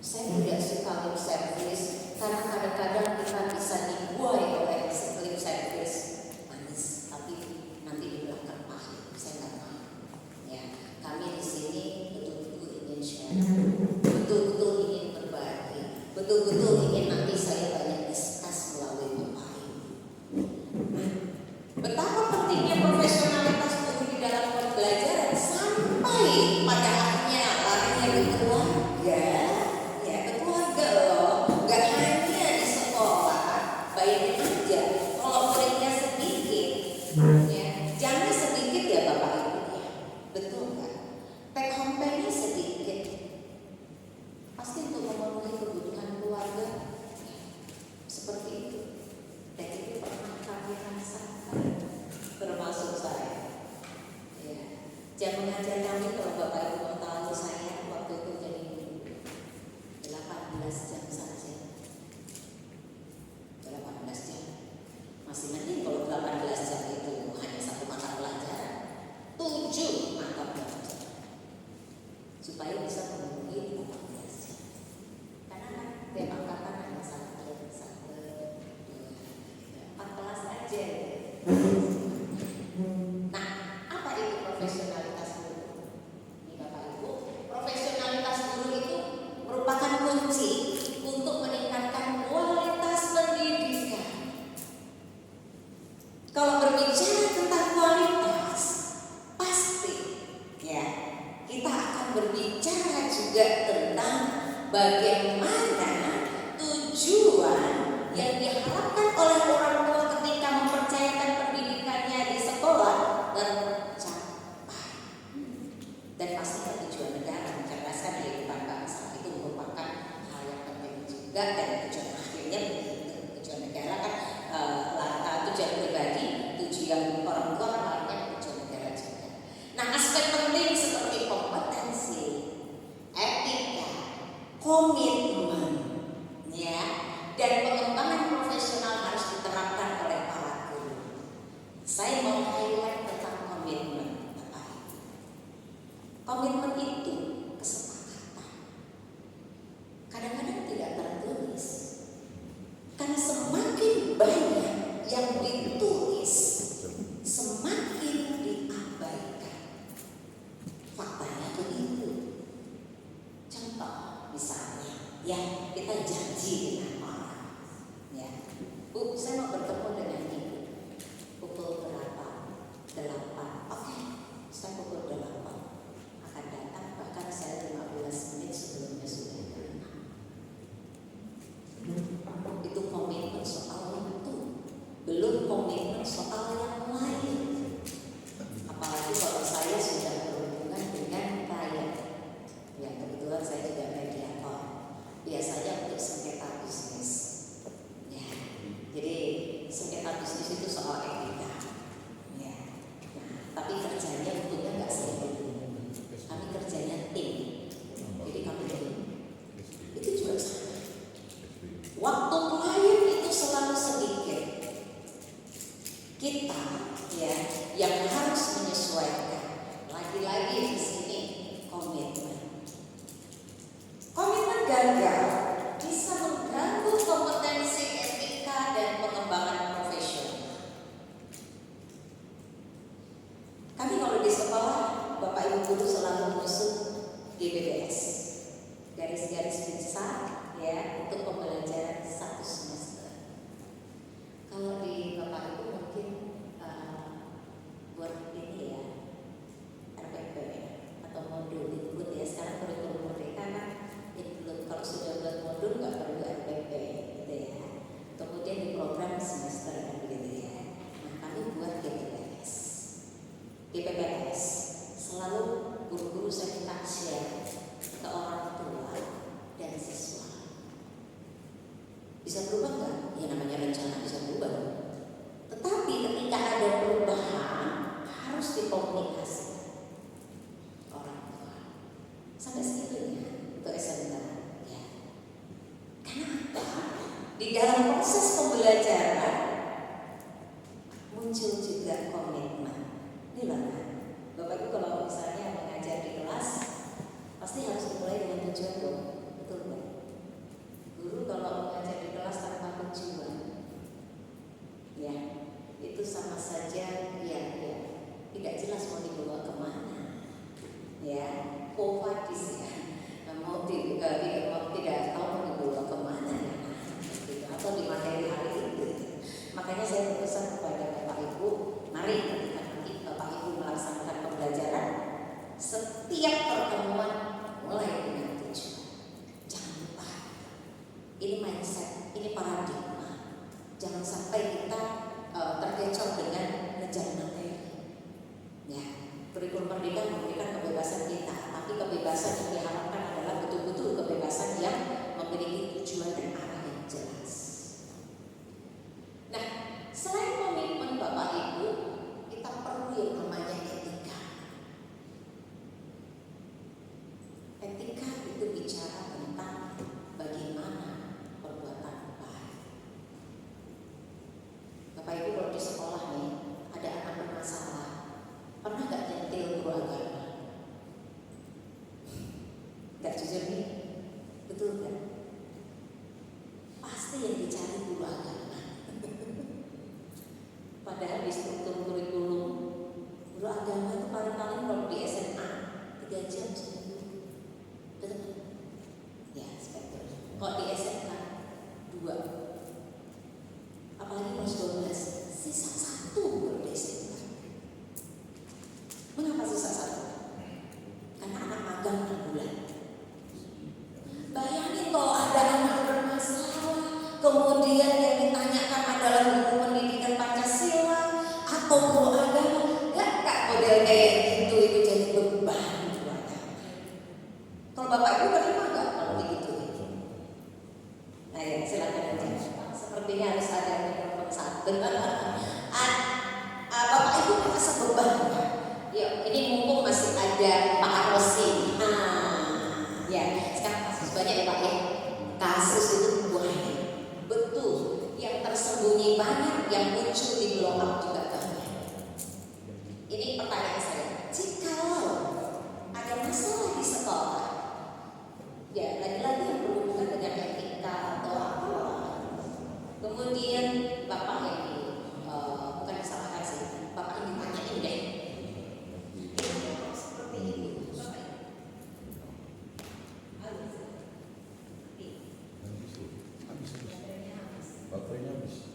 Saya tidak suka lip service karena kadang-kadang kita bisa dibuai oleh lip service manis, tapi nanti di belakang pahit. Saya nggak mau. Ya, kami di sini betul-betul ingin share, betul-betul ingin berbagi, betul-betul ingin nanti saya banyak diskus melalui Bapak Ibu. Betapa pentingnya profesionalitas guru di dalam pembelajaran sampai pada akhirnya larinya ke keluarga. Ya, jangan sedikit ya Bapak Ibu ya, betul nggak? Take home pay-nya sedikit, pasti untuk memenuhi kebutuhan keluarga, seperti itu. Dan itu pernah kami rasakan, termasuk saya. Ya, jam mengajar kami kalau Bapak Ibu mau tahu saya waktu itu jadi 18 jam saja, 18 jam. Masih mending kalau 18 jam itu hanya satu mata pelajaran, 7 mata pelajaran, supaya bisa memenuhi 18 jam. Karena kan tiap angkatan hanya 1, 4 kelas aja. Nah, apa itu profesionalitas guru? Ini Bapak Ibu, profesionalitas guru itu merupakan kunci untuk meningkatkan kualitas pendidikan. Kalau berbicara tentang kualitas, pasti ya kita akan berbicara juga tentang bagaimana tujuan yang diharapkan oleh orang tua ketika mempercayakan pendidikannya di sekolah tercapai. Dan pastinya tujuan negara mencerdaskan kehidupan bangsa itu merupakan hal yang penting juga, dan tujuan akhirnya begitu. Tujuan negara kan tujuan pribadi, tujuan orang tua lainnya tujuan negara juga. Nah, aspek penting seperti kompetensi, etika, komitmen, ya, dan pengembangan profesional harus diterapkan oleh para guru. Saya mau highlight tentang komitmen, Bapak Ibu. Komitmen itu kesepakatan. Kadang-kadang tidak tertulis. Karena semakin banyak yang ditulis, semakin diabaikan. Faktanya begitu. Contoh misalnya, ya kita janji dengan orang, ya, Bu, saya mau bertemu dengan Ibu pukul berapa? 8. Oke, saya pukul 8 akan datang, bahkan saya 15 menit sebelumnya sudah datang. Itu komitmen soal waktu, belum komitmen soal yang lain. Apalagi kalau saya sudah berhubungan dengan klien, ya kebetulan saya juga mediator, biasanya untuk sengketa bisnis. Ya, jadi sengketa bisnis itu soal etika. Ya, nah, tapi kerjanya bentuknya nggak sendiri. Kami kerjanya tim. Jadi kami tim. Itu juga sama. Waktu klien itu selalu sedikit. Kita ya yang harus menyesuaikan. Lagi-lagi di sini komitmen. Komitmen gagal bisa mengganggu kompetensi etika dan pengembangan profesional. Kami kalau di sekolah, Bapak Ibu guru selalu menyusun GBBS, garis-garis besar ya untuk pembelajaran 1 semester. Kalau di Bapak Ibu mungkin buat ini ya RPP atau modul disebut ya, sekarang kurikulum merdeka kan belum, kalau sudah buat modul nggak perlu RPP gitu ya. Kemudian di program semester kan begitu ya. Nah, kami buat GPPS selalu guru-guru saya minta share ke orang tua dan siswa. Bisa berubah nggak? Ya namanya rencana bisa berubah. Tetapi ketika ada perubahan harus dikomunikasikan orang tua. Sampai segitunya untuk SMK ya. Kenapa? Di dalam proses pembelajaran muncul juga komitmen. Ini loh, Bapak Ibu kalau misalnya mengajar di kelas pasti harus dimulai dengan tujuan dong. betul nggak? Guru kalau mengajar di kelas tanpa tujuan, ya itu sama saja ya tidak jelas mau dibawa kemana, ya kovatis ya, tidak tahu mau dibawa kemana ya, gitu. Atau di materi hari itu. Makanya saya berpesan kepada Bapak Ibu, mari ketika nanti Bapak Ibu melaksanakan pembelajaran, setiap pertemuan mulai dengan tujuan. Jangan lupa, ini mindset, ini paradigma. Jangan sampai kita terkecoh dengan ngejar materi. Ya, kurikulum merdeka memberikan kebebasan kita, tapi kebebasan yang diharapkan adalah betul-betul kebebasan yang memiliki tujuan dan arah yang jelas. Nah, selain komitmen Bapak Ibu, kita perlu yang namanya etika. Etika itu bicara tentang bagaimana perbuatan baik. Bapak Ibu kalau di sekolah nih ada anak bermasalah, pernah gak nyentil guru agama? Gak jujur nih, betul kan? Pasti yang dicari guru agama. Padahal di struktur kurikulum guru agama itu paling-paling kalau di SMA 3 jam seminggu. Betul? Ya, spektur. Kalau di SMK 2. Apalagi kelas 12, sisa 1 baru di SMK. Mengapa sisa 1? Karena anak magang 6 bulan. Bayangin kalau ada anak bermasalah, kemudian yang ditanyakan adalah buku pendidikan Pancasila atau guru agama, gak model kayak gitu itu jadi beban guru agama. Kalau Bapak Ibu terima gak kalau begitu? Nah ya silakan aja. Sepertinya harus ada mikrofon satu. Bapak Ibu merasa beban gak? Ya ini mumpung masih ada Pak Rosi. Ya sekarang kasus banyak ya Pak ya. Kasus itu banyak. Betul, yang tersembunyi banyak, yang muncul di blow up juga banyak. Ini pertanyaan saya, jikalau ada masalah di sekolah, ya lagi-lagi yang berhubungan dengan etika atau apa, kemudian Bapak yang bukan disalahkan sih, Bapak yang ditanyain deh, seperti itu. Baterainya habis.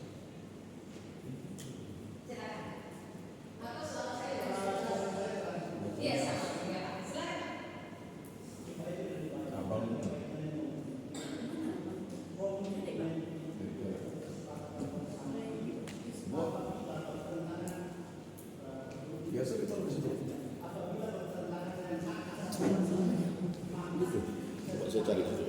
Biasa kita harus itu. Coba saya cari dulu.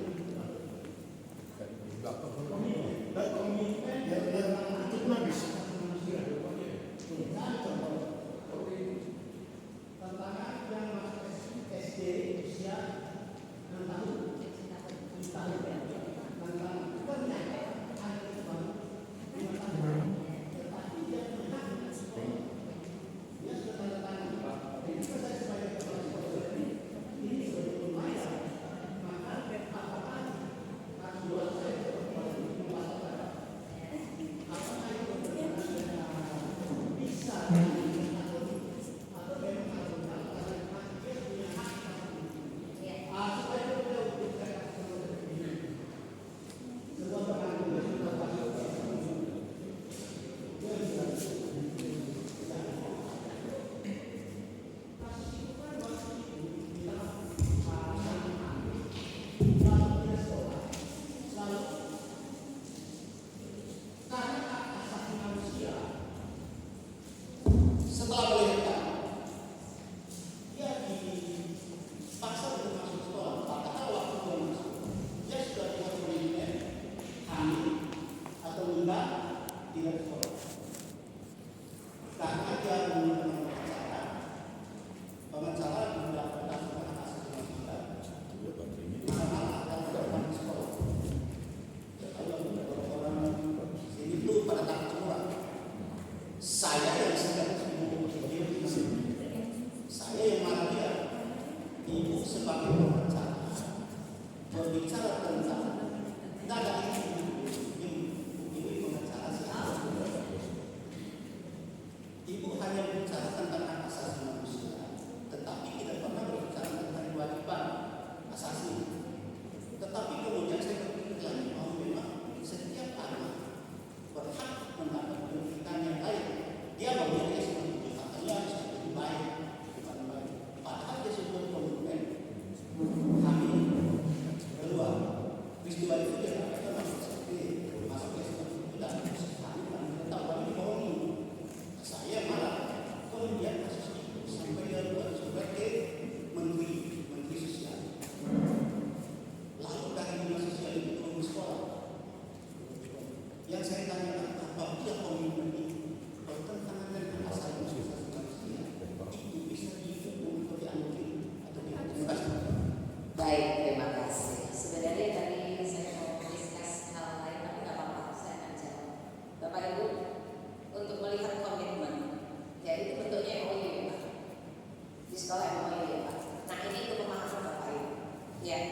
Ya.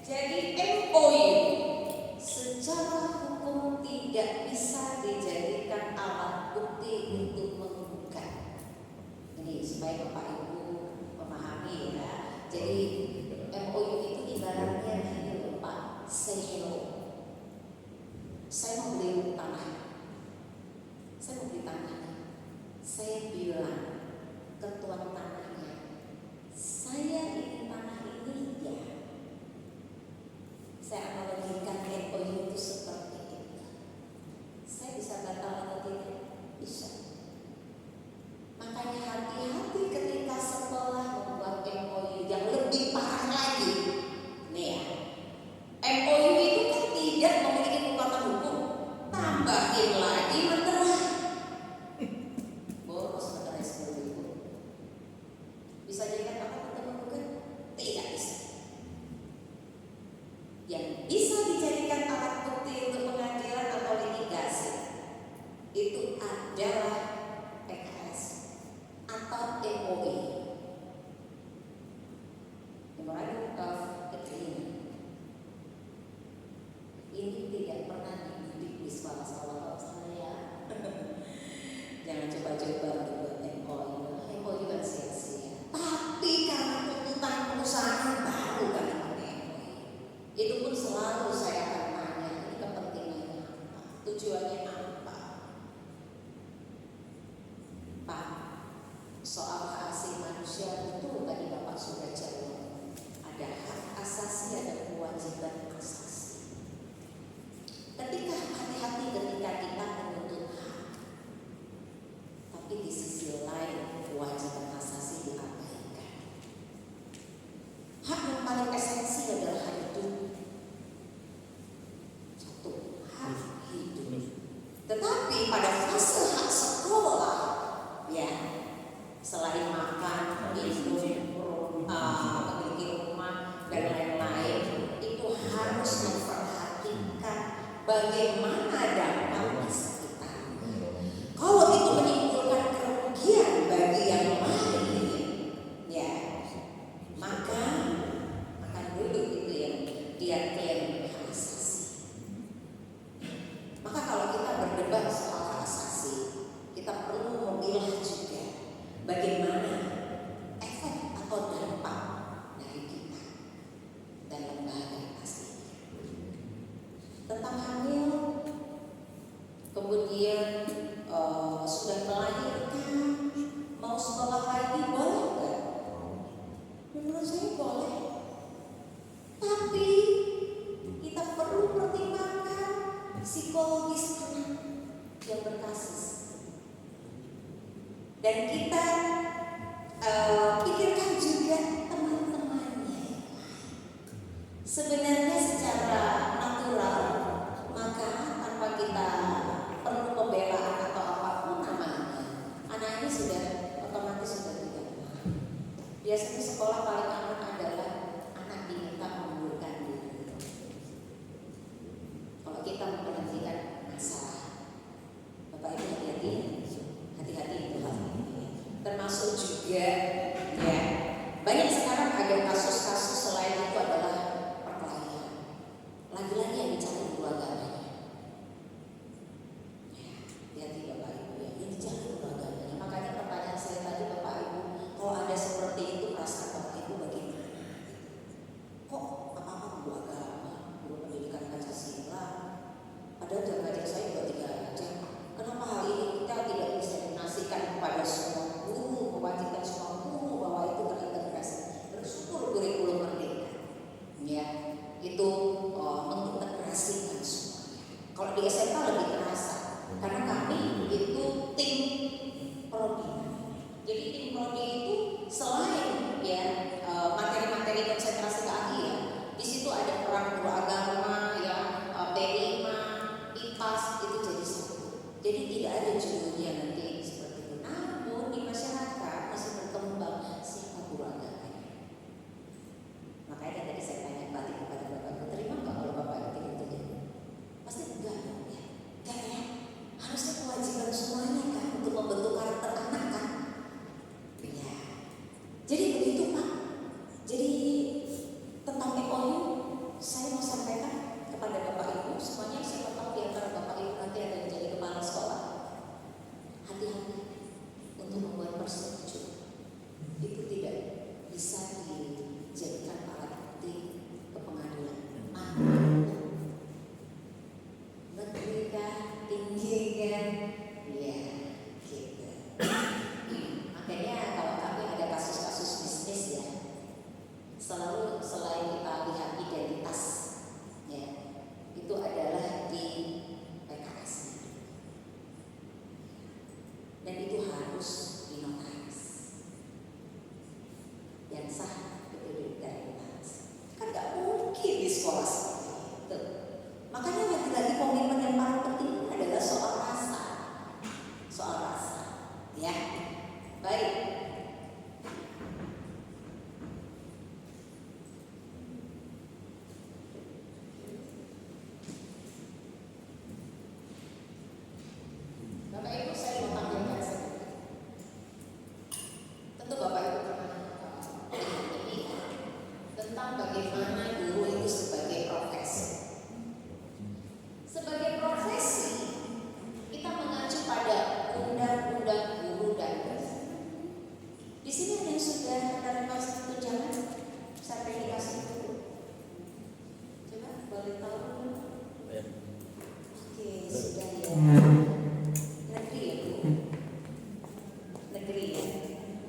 Jadi MOU secara hukum tidak bisa dijadikan alat bukti untuk menggugat. Ini supaya Bapak Ibu memahami ya. Jadi MOU itu ibaratnya gini loh Pak, saya mau beli tanah, saya bilang ke tuan tanahnya, saya ingin tanah ini ya. Saya analogikan MOU itu seperti itu. Saya bisa batal atau tidak? Bisa. Makanya hati-hati ketika sekolah membuat MOU yang lebih parah lagi. Nih ya, MOU itu kan tidak memiliki kekuatan hukum. Tambahin lagi meterai. Boros meterai 10.000. Bisa jadikan apa untuk menggugat? Tidak bisa. Yang bisa dijadikan alat bukti untuk pengadilan atau litigasi itu adalah PKS atau MOU, Memorandum of Agreement. Ini tidak pernah dididik di sekolah-sekolah saya. Jangan coba-coba untuk MOU. MOU kan sia-sia. Tapi karena tuntutan perusahaan baru kan itu pun selalu saya akan tanya, ini kepentingannya apa? Tujuannya apa? Pak, soal hak asasi manusia itu tadi Bapak sudah jawab. Ada hak asasi, ada kewajiban asasi. Ketika hati-hati ketika kita menuntut hak, tapi di sisi lain kewajiban asasi diabaikan. Hak yang paling esensi adalah hak hidup. Tetapi pada fase hak sekolah, ya, selain makan, minum, memiliki rumah dan lain-lain, itu harus memperhatikan bagaimana dampak kita. Kalau itu menimbulkan kerugian bagi yang lain, ya, maka akan dulu itu yang dia klaim. Maka kalau kita berdebat soal hak asasi, kita perlu memilah juga bagaimana efek atau dampak dari kita dan lembaga pasti. Tentang hamil, kemudian sudah melahirkan, mau sekolah lagi boleh nggak? Menurut saya boleh. Tapi kita perlu pertimbangkan psikologis anak yang berkasus, dan kita pikirkan juga teman-temannya. Sebenarnya secara natural, maka tanpa kita perlu pembelaan atau apapun namanya, anak ini sudah otomatis sudah tidak. Biasanya sekolah paling aman adalah anak diminta mengundurkan diri. Kalau kita memperhatikan masalah, Bapak Ibu hati-hati itu hal ini. Termasuk juga, ya, banyak sekarang ada kasus-kasus selain itu adalah perkelahian. Lagi-lagi yang dicari dua agamanya. Ya, hati-hati Bapak Ibu ya, yang dicari dua agamanya. Makanya pertanyaan saya tadi Bapak Ibu, kalau ada seperti itu perasaan Bapak Ibu bagaimana? Kok apa-apa dua agama, dua pendidikan Pancasila? Padahal dalam kajian saya juga tidak ada. Kenapa hal ini kita tidak bisa dinasikan kepada semua guru, mewajibkan semua guru bahwa itu terintegrasi? Bersyukur kurikulum merdeka, ya, itu mengintegrasikan semuanya. Kalau di SMK lebih terasa, karena kami itu tim prodi. Jadi tim prodi itu selain ya materi-materi konsentrasi keahlian, di situ ada peran guru agama, ya, P5, IPAS itu jadi satu. Jadi tidak ada judulnya nanti seperti itu. Namun di masyarakat masih berkembang siapa guru agamanya. Makanya tadi saya tanya balik kepada Bapak, terima nggak kalau Bapak itu? Pasti enggak dong ya. Kan ya, harusnya kewajiban semuanya kan. sudah